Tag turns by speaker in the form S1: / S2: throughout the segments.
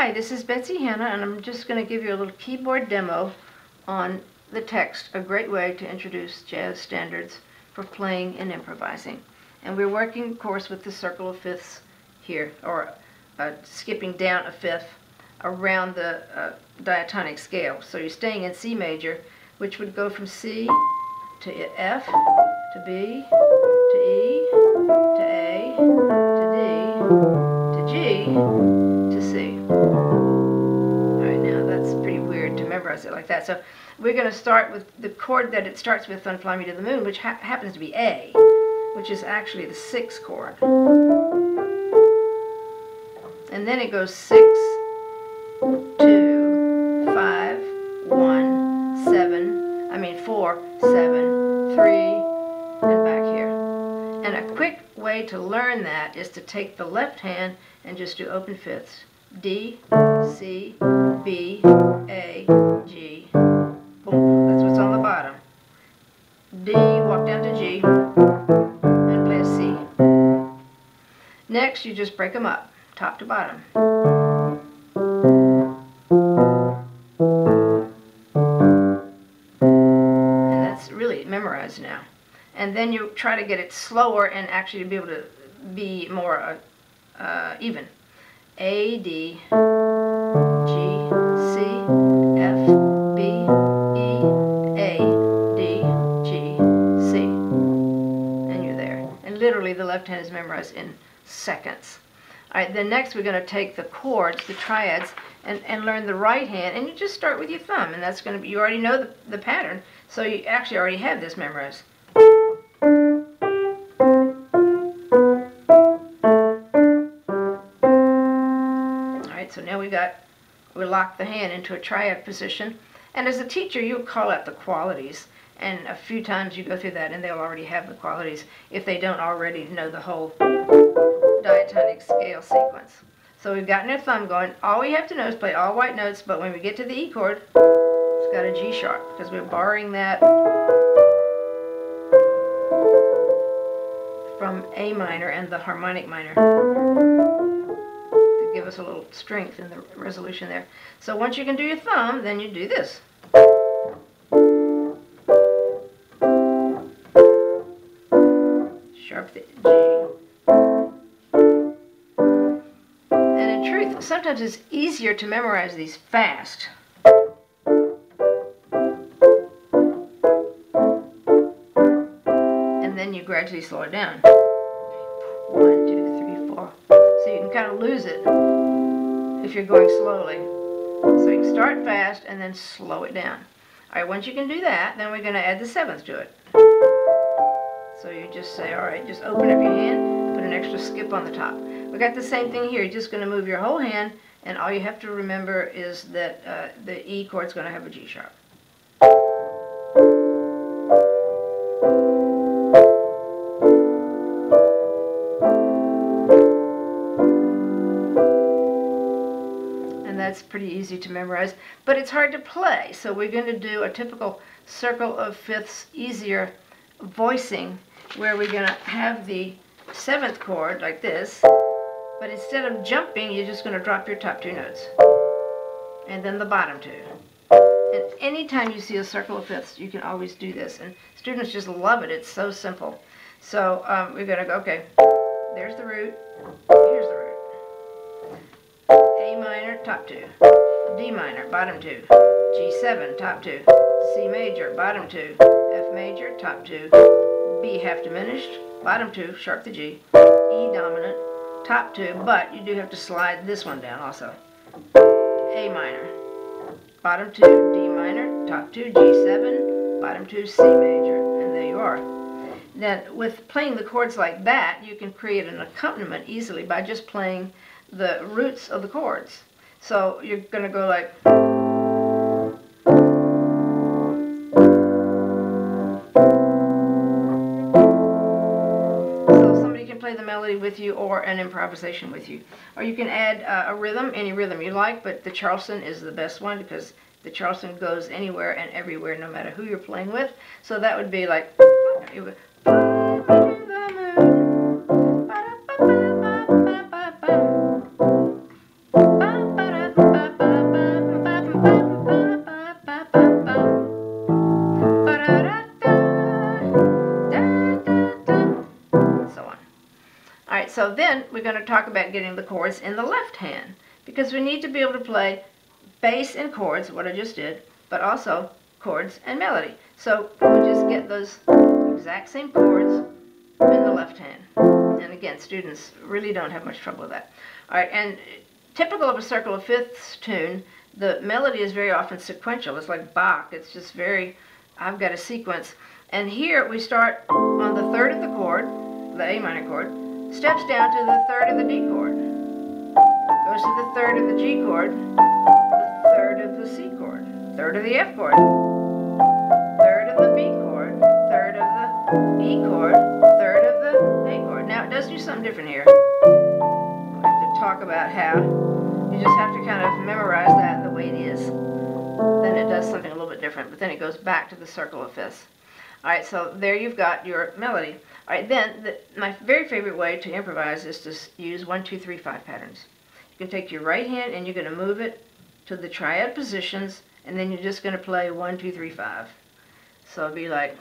S1: Hi, this is Betsy Hanna, and I'm just going to give you a little keyboard demo on the text, a great way to introduce jazz standards for playing and improvising. And we're working, of course, with the circle of fifths here, or skipping down a fifth around the diatonic scale. So you're staying in C major, which would go from C to F, to B, to E, to A, to D, to G, to C. Alright, now that's pretty weird to memorize it like that. So we're going to start with the chord that it starts with on Fly Me to the Moon, which happens to be A, which is actually the 6th chord. And then it goes 6, 2, 5, 1, 4, 7, 3, and back here. And a quick way to learn that is to take the left hand and just do open fifths. D, C, B, A, G. Boom. That's what's on the bottom. D, walk down to G, and play a C. Next, you just break them up, top to bottom. And that's really memorized now. And then you try to get it slower and actually be able to be more even. A, D, G, C, F, B, E, A, D, G, C. And you're there. And literally the left hand is memorized in seconds. Alright, then next we're going to take the chords, the triads, and learn the right hand, and you just start with your thumb, and that's going to be, you already know the pattern, so you actually already have this memorized. So now we lock the hand into a triad position, and as a teacher you'll call out the qualities, and a few times you go through that and they'll already have the qualities if they don't already know the whole diatonic scale sequence. So we've gotten our thumb going. All we have to know is play all white notes, but when we get to the E chord, it's got a G sharp, because we're borrowing that from A minor and the harmonic minor. Give us a little strength in the resolution there. So once you can do your thumb, then you do this. Sharp the G. And in truth, sometimes it's easier to memorize these fast. And then you gradually slow it down. 1, 2, 3, 4. So you can kind of lose it if you're going slowly. So you can start fast and then slow it down. Alright, once you can do that, then we're going to add the 7th to it. So you just say, alright, just open up your hand, put an extra skip on the top. We got the same thing here. You're just going to move your whole hand, and all you have to remember is that the E chord's going to have a G sharp. That's pretty easy to memorize, but it's hard to play. So we're going to do a typical circle of fifths, easier voicing, where we're going to have the 7th chord like this, but instead of jumping, you're just going to drop your top 2 notes, and then the bottom 2. And anytime you see a circle of fifths, you can always do this, and students just love it. It's so simple. So we're going to go, okay, there's the root, here's the root. A minor, top 2, D minor, bottom 2, G7, top 2, C major, bottom 2, F major, top 2, B half diminished, bottom 2, sharp the G, E dominant, top 2, but you do have to slide this one down also. A minor, bottom 2, D minor, top 2, G7, bottom 2, C major, and there you are. Then with playing the chords like that, you can create an accompaniment easily by just playing the roots of the chords. So you're going to go like, so somebody can play the melody with you or an improvisation with you. Or you can add a rhythm, any rhythm you like, but the Charleston is the best one because the Charleston goes anywhere and everywhere no matter who you're playing with. So that would be like, it would, we're going to talk about getting the chords in the left hand, because we need to be able to play bass and chords, what I just did, but also chords and melody. So we just get those exact same chords in the left hand. And again, students really don't have much trouble with that. All right, and typical of a circle of fifths tune, the melody is very often sequential. It's like Bach. It's just very, I've got a sequence. And here we start on the third of the chord, the A minor chord, steps down to the third of the D chord, goes to the third of the G chord, the third of the C chord, third of the F chord, third of the B chord, third of the E chord, third of the A chord. Now it does do something different here. We have to talk about how you just have to kind of memorize that the way it is. Then it does something a little bit different, but then it goes back to the circle of fifths. All right, so there you've got your melody. All right, then my very favorite way to improvise is to use 1, 2, 3, 5 patterns. You can take your right hand and you're going to move it to the triad positions, and then you're just going to play 1, 2, 3, 5. So it'll be like.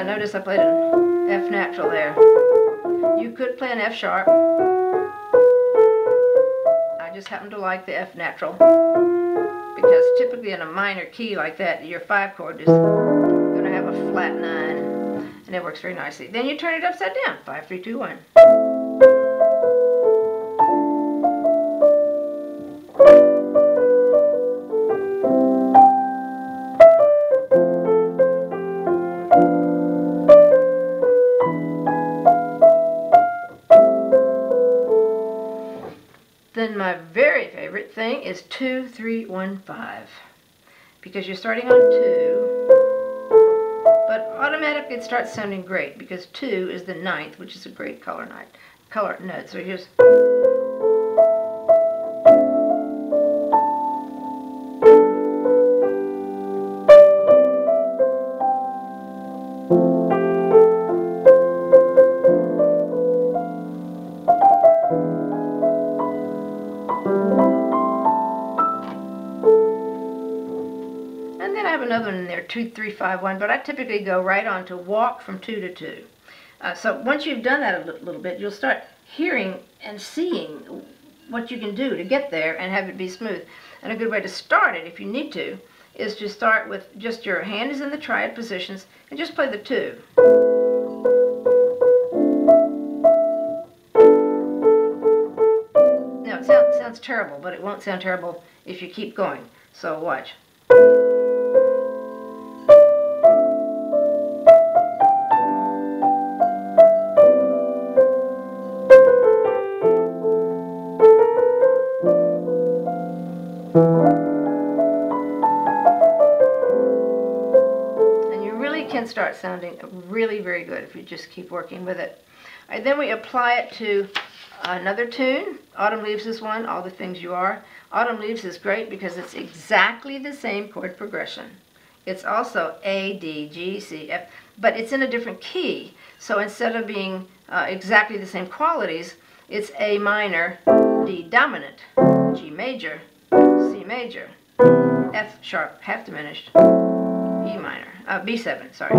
S1: Notice I played an F natural there. You could play an F sharp. I just happen to like the F natural because typically in a minor key like that, your 5 chord is going to have a flat 9, and it works very nicely. Then you turn it upside down. 5, 3, 2, 1. Then my very favorite thing is 2, 3, 1, 5, because you're starting on 2, but automatically it starts sounding great because 2 is the 9th, which is a great color note. So here's. Another one in there, 2, 3, 5, 1, but I typically go right on to walk from 2 to 2. So once you've done that a little bit, you'll start hearing and seeing what you can do to get there and have it be smooth. And a good way to start it, if you need to, is to start with just your hand is in the triad positions and just play the 2. Now it sounds terrible, but it won't sound terrible if you keep going. So watch. Start sounding really very good if you just keep working with it. All right, then we apply it to another tune. Autumn Leaves is one, All the Things You Are. Autumn Leaves is great because it's exactly the same chord progression. It's also A, D, G, C, F, but it's in a different key. So instead of being exactly the same qualities, it's A minor, D dominant, G major, C major, F sharp, half diminished, E minor, B7, sorry,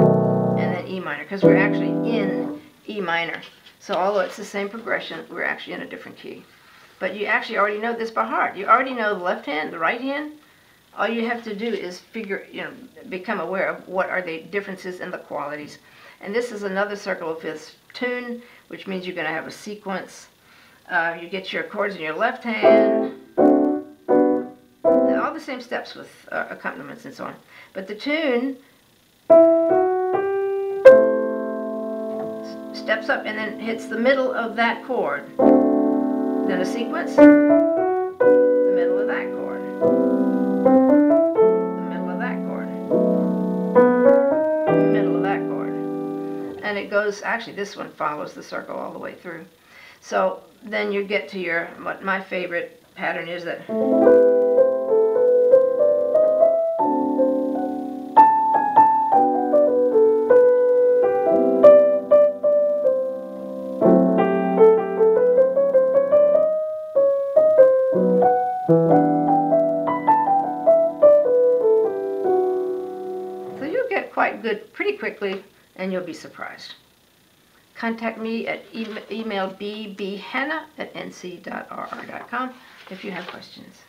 S1: and then E minor, because we're actually in E minor. So although it's the same progression, we're actually in a different key. But you actually already know this by heart. You already know the left hand, the right hand. All you have to do is become aware of what are the differences in the qualities. And this is another circle of fifths tune, which means you're going to have a sequence. You get your chords in your left hand. All the same steps with accompaniments and so on. But the tune steps up and then hits the middle of that chord. Then a sequence, the middle of that chord, the middle of that chord, the middle of that chord. And it goes, actually this one follows the circle all the way through. So then you get to your, what my favorite pattern is, that So you'll get quite good pretty quickly, and you'll be surprised. Contact me at email bbhanna@nc.rr.com if you have questions.